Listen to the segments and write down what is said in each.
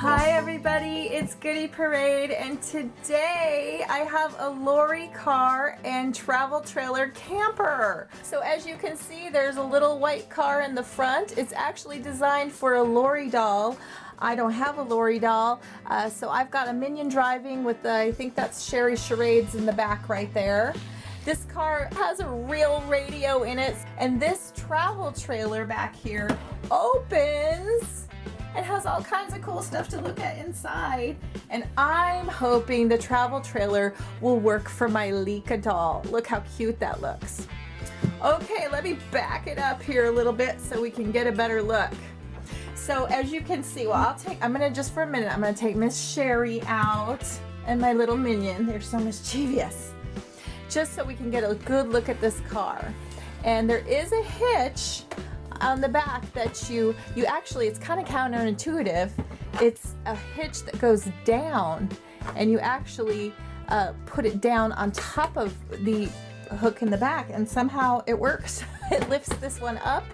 Hi everybody, it's Goodieparade, and today I have a lorry car and travel trailer camper. So as you can see, there's a little white car in the front. It's actually designed for a lorry doll. I don't have a lorry doll, so I've got a minion driving with the, I think that's Sherry Charades in the back right there. This car has a real radio in it, and this travel trailer back here opens. It has all kinds of cool stuff to look at inside, and I'm hoping the travel trailer will work for my Lika doll. Look how cute that looks. Okay, let me back it up here a little bit so we can get a better look. So as you can see, well, I'm gonna just for a minute, I'm gonna take Miss Sherry out and my little minion. They're so mischievous. Just so we can get a good look at this car. And there is a hitch on the back that you actually, it's kind of counterintuitive. It's a hitch that goes down, and you actually put it down on top of the hook in the back, and somehow it works. It lifts this one up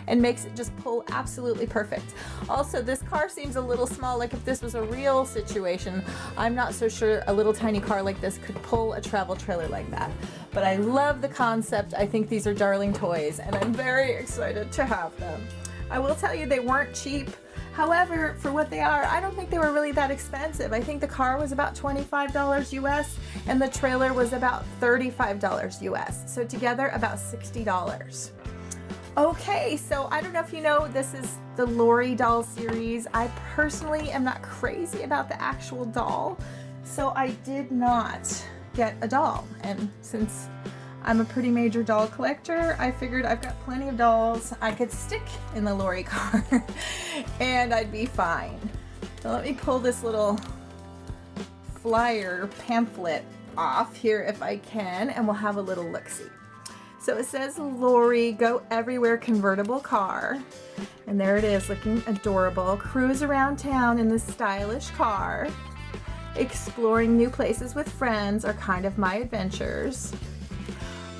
and makes it just pull absolutely perfect. Also, this car seems a little small. Like if this was a real situation, I'm not so sure a little tiny car like this could pull a travel trailer like that. But I love the concept. I think these are darling toys, and I'm very excited to have them. I will tell you, they weren't cheap. However, for what they are, I don't think they were really that expensive. I think the car was about $25 US and the trailer was about $35 US. So together about $60. Okay, so I don't know if you know, this is the Lori doll series. I personally am not crazy about the actual doll, so I did not get a doll. And since I'm a pretty major doll collector, I figured I've got plenty of dolls I could stick in the Lori car and I'd be fine. So let me pull this little flyer pamphlet off here if I can, and we'll have a little look-see. So it says Lori Go Everywhere convertible car, and there it is, looking adorable. Cruise around town in this stylish car. Exploring new places with friends are kind of my adventures.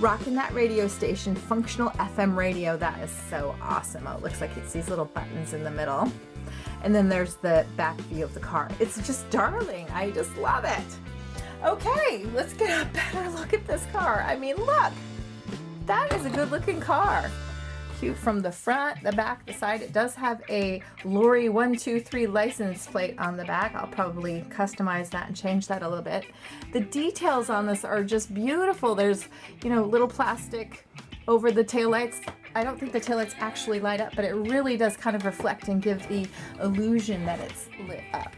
Rocking that radio station, functional FM radio. That is so awesome. Oh, it looks like it's these little buttons in the middle. And then there's the back view of the car. It's just darling. I just love it. Okay, let's get a better look at this car. I mean, look. That is a good looking car. Cute from the front, the back, the side. It does have a Lori 123 license plate on the back. I'll probably customize that and change that a little bit. The details on this are just beautiful. There's, you know, little plastic over the taillights. I don't think the taillights actually light up, but it really does kind of reflect and give the illusion that it's lit up.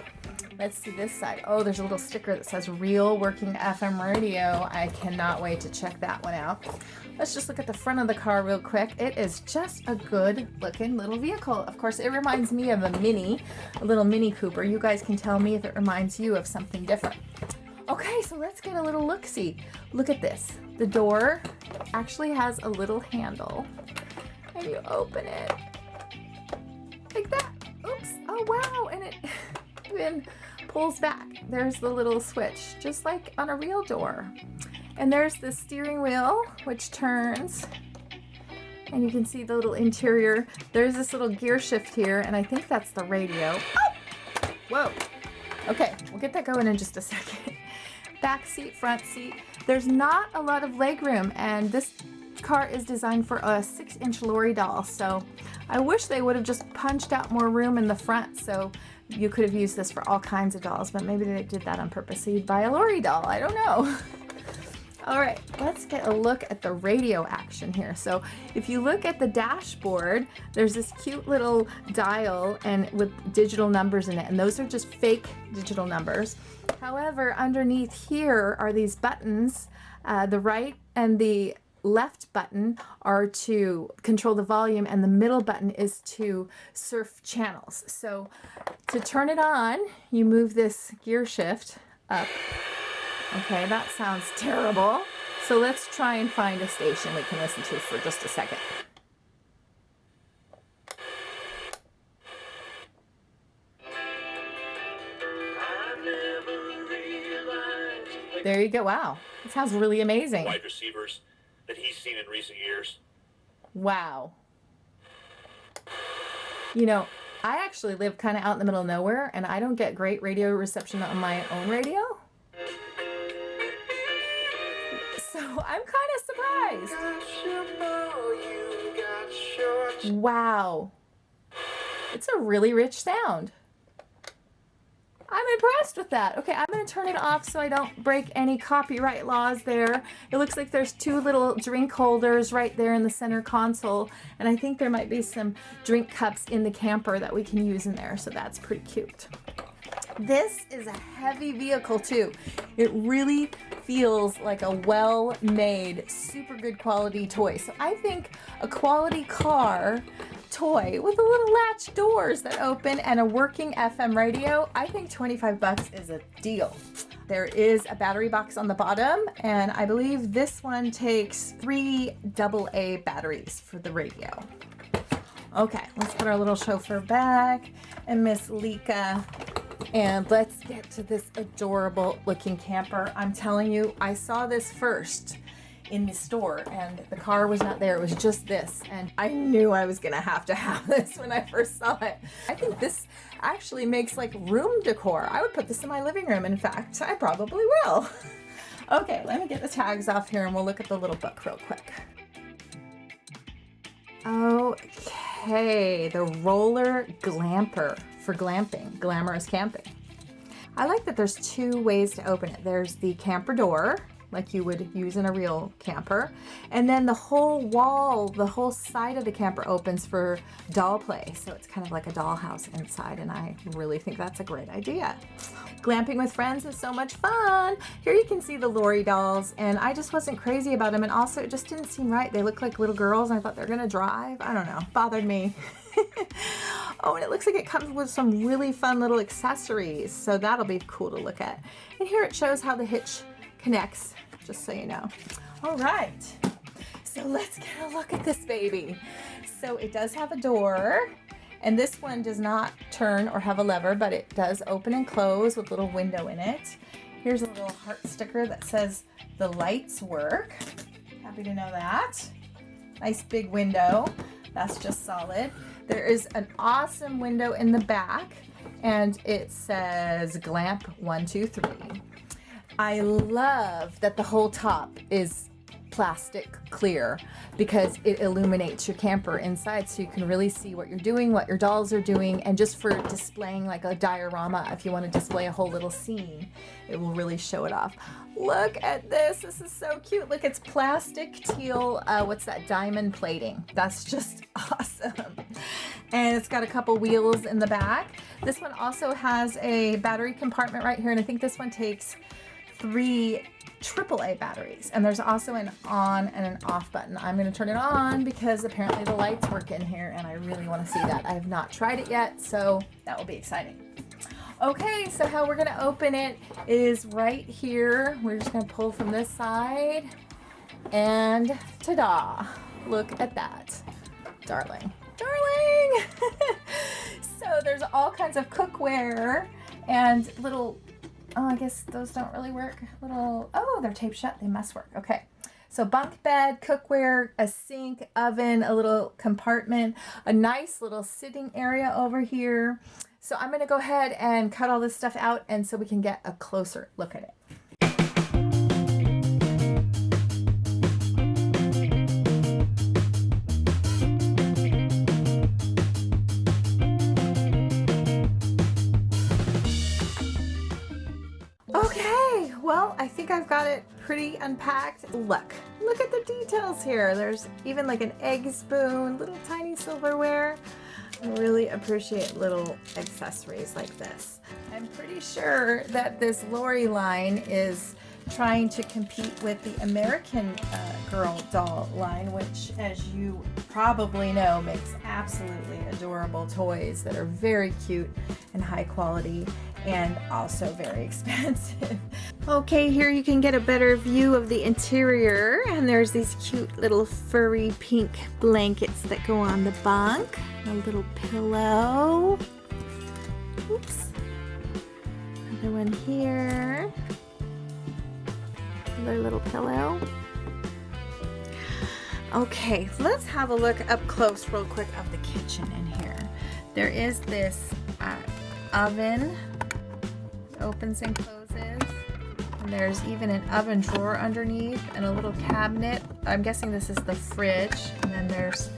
Let's see this side. Oh, there's a little sticker that says real working FM radio. I cannot wait to check that one out. Let's just look at the front of the car real quick. It is just a good looking little vehicle. Of course, it reminds me of a little Mini Cooper. You guys can tell me if it reminds you of something different. Okay, so let's get a little look-see. Look at this. The door actually has a little handle, and you open it like that. Oops, oh wow, and it even pulls back. There's the little switch, just like on a real door. And there's the steering wheel, which turns, and you can see the little interior. There's this little gear shift here, and I think that's the radio. Oh! Whoa. Okay, we'll get that going in just a second. Back seat, front seat. There's not a lot of leg room, and this car is designed for a 6-inch Lori doll, so I wish they would have just punched out more room in the front, so you could have used this for all kinds of dolls, but maybe they did that on purpose, so you'd buy a Lori doll. I don't know. All right, let's get a look at the radio action here. So if you look at the dashboard, there's this cute little dial and with digital numbers in it, and those are just fake digital numbers. However, underneath here are these buttons. The right and the left button are to control the volume, and the middle button is to surf channels. So to turn it on, you move this gear shift up. Okay, that sounds terrible. So let's try and find a station we can listen to for just a second. There you go. Wow, it sounds really amazing. Wide receivers that he's seen in recent years. Wow. You know, I actually live kind of out in the middle of nowhere, and I don't get great radio reception on my own radio. So I'm kind of surprised. Wow. It's a really rich sound. I'm impressed with that. Okay, I'm going to turn it off so I don't break any copyright laws there. It looks like there's 2 little drink holders right there in the center console, and I think there might be some drink cups in the camper that we can use in there, so that's pretty cute. This is a heavy vehicle too. It really feels like a well-made, super good quality toy. So I think a quality car toy with a little latch doors that open and a working FM radio, I think 25 bucks is a deal. There is a battery box on the bottom, and I believe this one takes 3 AA batteries for the radio. Okay, let's put our little chauffeur back and Miss Lika, and let's get to this adorable looking camper. I'm telling you, I saw this first in the store and the car was not there. It was just this, and I knew I was gonna have to have this when I first saw it. I think this actually makes like room decor. I would put this in my living room. In fact, I probably will. Okay, let me get the tags off here and we'll look at the little book real quick. Okay, the roller glamper for glamping, glamorous camping. I like that there's 2 ways to open it. There's the camper door, like you would use in a real camper, and then the whole wall, the whole side of the camper opens for doll play. So it's kind of like a dollhouse inside, and I really think that's a great idea. Glamping with friends is so much fun. Here you can see the Lori dolls, and I just wasn't crazy about them, and also it just didn't seem right. They look like little girls, and I thought they're gonna drive. I don't know, bothered me. Oh, and it looks like it comes with some really fun little accessories, so that'll be cool to look at. And here it shows how the hitch connects, just so you know. All right, so let's get a look at this baby. So it does have a door, and this one does not turn or have a lever, but it does open and close with a little window in it. Here's a little heart sticker that says the lights work. Happy to know that. Nice big window. That's just solid. There is an awesome window in the back, and it says Glamp 123. I love that the whole top is plastic clear because it illuminates your camper inside, so you can really see what you're doing, what your dolls are doing, and just for displaying like a diorama, if you want to display a whole little scene, it will really show it off. Look at this. This is so cute. Look, it's plastic teal, what's that, diamond plating. That's just awesome. And it's got a couple wheels in the back. This one also has a battery compartment right here, and I think this one takes 3 AAA batteries, and there's also an on and an off button. I'm going to turn it on because apparently the lights work in here, and I really want to see that. I have not tried it yet, so that will be exciting. Okay, so how we're going to open it is right here. We're just going to pull from this side, and ta-da! Look at that, darling. So there's all kinds of cookware and little, oh, I guess those don't really work. Little, oh, they're taped shut. They must work. Okay. So bunk bed, cookware, a sink, oven, a little compartment, a nice little sitting area over here. So I'm going to go ahead and cut all this stuff out, and so we can get a closer look at it. Okay, well, I think I've got it pretty unpacked. Look at the details here. There's even like an egg spoon, little tiny silverware. I really appreciate little accessories like this. I'm pretty sure that this Lori line is trying to compete with the American Girl doll line, which, as you probably know, makes absolutely adorable toys that are very cute and high quality and also very expensive. Okay, here you can get a better view of the interior, and there's these cute little furry pink blankets that go on the bunk. A little pillow. Oops. Another one here. Another little pillow. Okay, let's have a look up close real quick of the kitchen in here. There is this oven, opens and closes. And there's even an oven drawer underneath and a little cabinet. I'm guessing this is the fridge. And then there's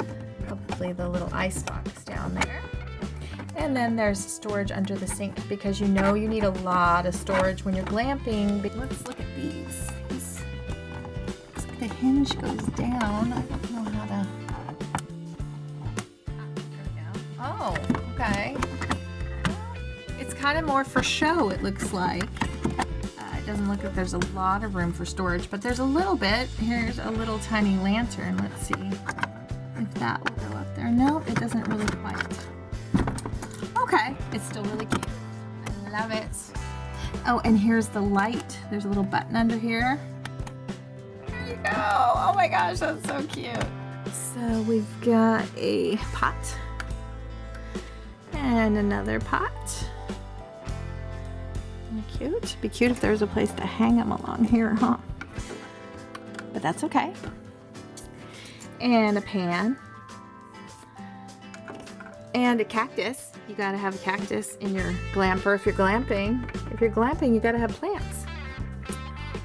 probably the little ice box down there. And then there's storage under the sink because you know you need a lot of storage when you're glamping. But let's look at these. Looks like the hinge goes down. I don't know how to... There we go. Oh, okay. It's kind of more for show, it looks like. It doesn't look like there's a lot of room for storage, but there's a little bit. Here's a little tiny lantern. Let's see if that will go up there. No, it doesn't really quite. Okay, it's still really cute. I love it. Oh, and here's the light. There's a little button under here. There you go. Oh my gosh, that's so cute. So we've got a pot and another pot. Cute. Be cute if there was a place to hang them along here, huh? But that's okay. And a pan. And a cactus. You gotta have a cactus in your glamper if you're glamping. If you're glamping, you gotta have plants.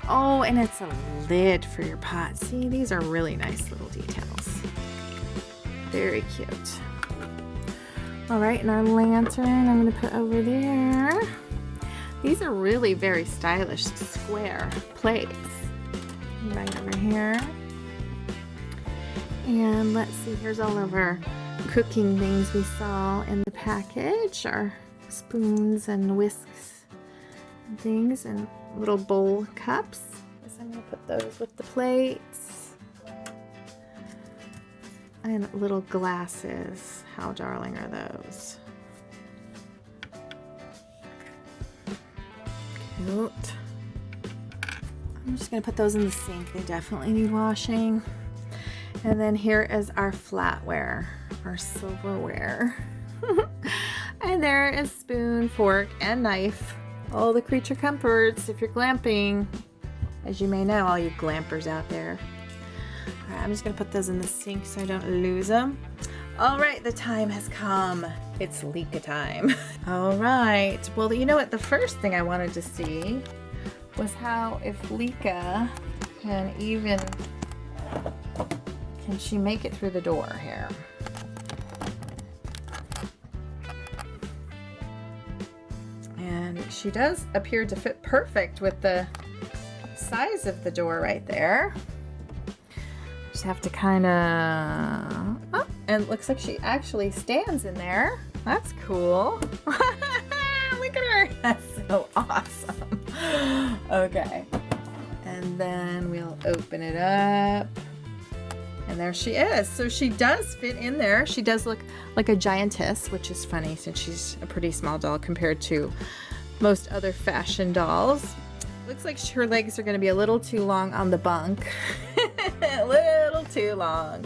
Oh, and it's a lid for your pot. See, these are really nice little details. Very cute. All right, and our lantern I'm gonna put over there. These are really very stylish square plates. Right over here. And let's see, here's all of our cooking things we saw in the package. Our spoons and whisks and things and little bowl cups. Guess I'm gonna put those with the plates. And little glasses. How darling are those? Cute. I'm just gonna put those in the sink. They definitely need washing. And then here is our flatware, our silverware. And there is spoon, fork, and knife. All the creature comforts if you're glamping, as you may know, all you glampers out there. All right, I'm just gonna put those in the sink so I don't lose them. All right, the time has come. It's Lika time. All right, well, you know what? The first thing I wanted to see was how if Lika can she make it through the door here? And she does appear to fit perfect with the size of the door right there. Just have to kind of, oh, and it looks like she actually stands in there. That's cool. Look at her. That's so awesome. Okay. And then we'll open it up. And there she is. So she does fit in there. She does look like a giantess, which is funny since she's a pretty small doll compared to most other fashion dolls. Looks like her legs are going to be a little too long on the bunk. A little too long.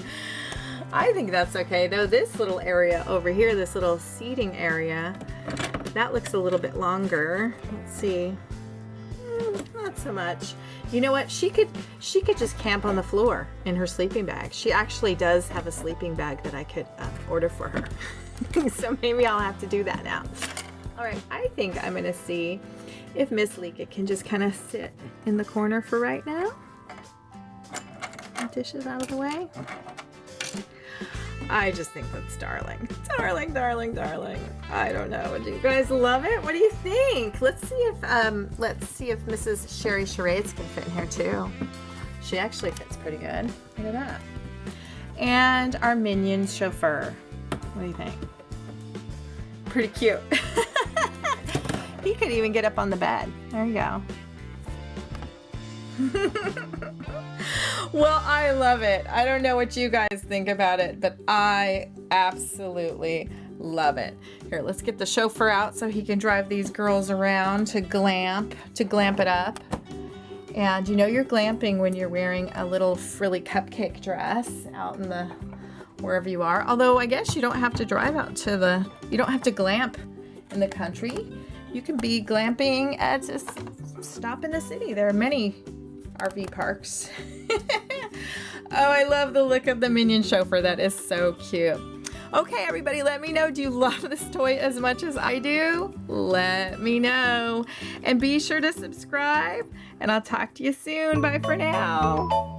I think that's okay though. This little area over here, this little seating area, that looks a little bit longer. Let's see. Not so much. You know what? She could just camp on the floor in her sleeping bag. She actually does have a sleeping bag that I could order for her. So maybe I'll have to do that now. All right, I think I'm gonna see if Miss Lika can just kind of sit in the corner for right now. Dishes out of the way. I just think that's darling. Darling, darling, darling. I don't know. Do you guys love it? What do you think? Let's see if Mrs. Sherry Charades can fit in here too. She actually fits pretty good. Look at that. And our minion chauffeur. What do you think? Pretty cute. He could even get up on the bed. There you go. Well, I love it. I don't know what you guys think about it, but I absolutely love it. Here, let's get the chauffeur out so he can drive these girls around to glamp it up. And you know you're glamping when you're wearing a little frilly cupcake dress out in the wherever you are. Although I guess you don't have to drive out to you don't have to glamp in the country. You can be glamping at a stop in the city. There are many RV parks. I love the look of the Minion chauffeur. That is so cute. Okay, everybody, let me know. Do you love this toy as much as I do? Let me know. And be sure to subscribe, and I'll talk to you soon. Bye for now.